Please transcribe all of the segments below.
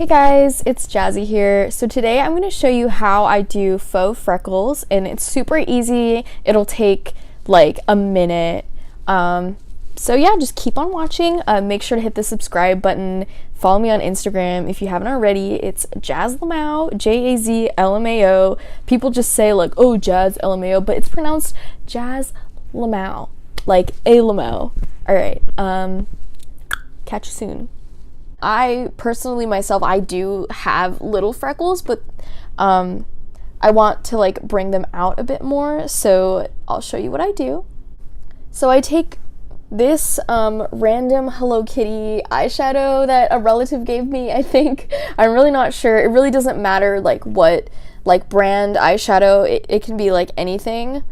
Hey guys, it's Jazzy here. So today I'm going to show you how I do faux freckles, and it's super easy. It'll take like a minute. So yeah, just keep on watching. Make sure to hit the subscribe button. Follow me on Instagram if you haven't already. It's Jazz Lamau, Jazlmao. People just say like, oh, Jazz LMAO, but it's pronounced Jazz Lamau, like a Lamau. All right. Catch you soon. I personally myself, I do have little freckles, but I want to like bring them out a bit more, so I'll show you what I do. So I take this random Hello Kitty eyeshadow that a relative gave me, I think. I'm really not sure. It really doesn't matter like what like brand eyeshadow. It can be like anything.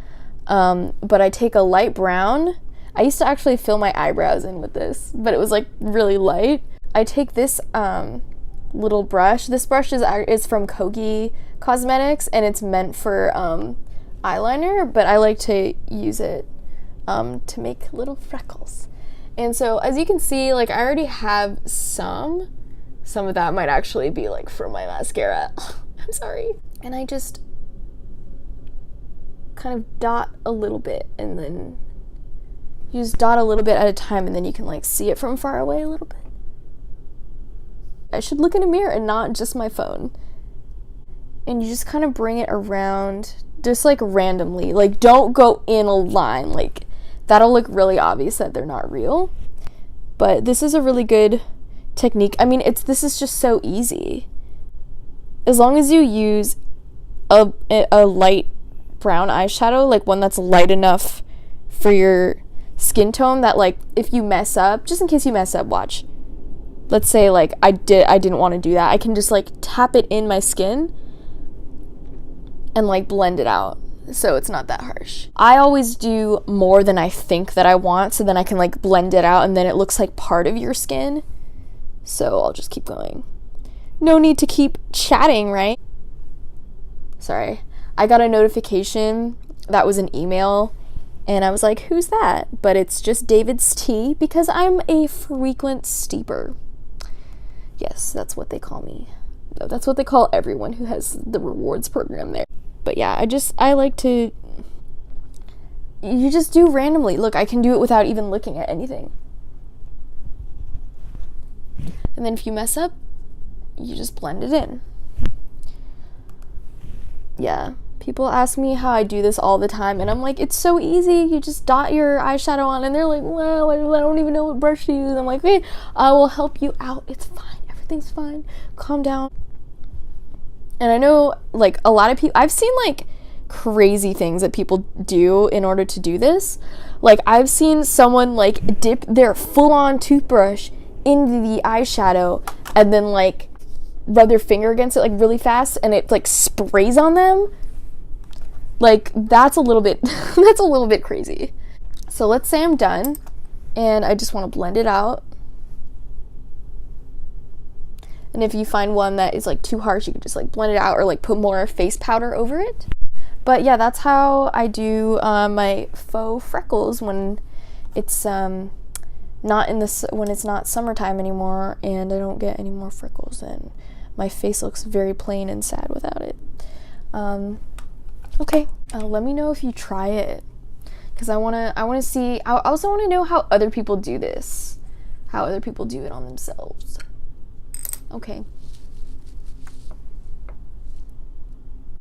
But I take a light brown. I used to actually fill my eyebrows in with this, but it was like really light. I take this little brush. This brush is from Kogi Cosmetics, and it's meant for eyeliner, but I like to use it to make little freckles. And so as you can see, like I already have some of that might actually be like from my mascara. I'm sorry. And I just kind of dot a little bit, and then you just dot a little bit at a time, and then you can like see it from far away a little bit. I should look in a mirror and not just my phone. And you just kind of bring it around just like randomly. Like don't go in a line. Like that'll look really obvious that they're not real. But this is a really good technique. I mean, this is just so easy. As long as you use a light brown eyeshadow, like one that's light enough for your skin tone that like if you mess up, just in case you mess up, watch. Let's say like I didn't want to do that. I can just like tap it in my skin and like blend it out so it's not that harsh. I always do more than I think that I want, so then I can like blend it out and then it looks like part of your skin. So I'll just keep going. No need to keep chatting, right? Sorry. I got a notification that was an email and I was like, who's that? But it's just David's tea because I'm a frequent steeper. Yes, that's what they call me. No, that's what they call everyone who has the rewards program there. But yeah, I like to, you just do randomly. Look, I can do it without even looking at anything. And then if you mess up, you just blend it in. Yeah, people ask me how I do this all the time, and I'm like, it's so easy. You just dot your eyeshadow on, and they're like, well, I don't even know what brush to use. I'm like, hey, I will help you out. It's fine. Everything's fine. Calm down. And I know like a lot of people, I've seen like crazy things that people do in order to do this. Like I've seen someone like dip their full-on toothbrush into the eyeshadow and then like rub their finger against it like really fast and it like sprays on them. Like that's a little bit that's a little bit crazy. So let's say I'm done and I just want to blend it out. And if you find one that is like too harsh, you can just like blend it out or like put more face powder over it. But yeah, that's how I do my faux freckles when it's when it's not summertime anymore and I don't get any more freckles and my face looks very plain and sad without it. Okay, let me know if you try it because I wanna see. I also want to know how other people do this, how other people do it on themselves. Okay.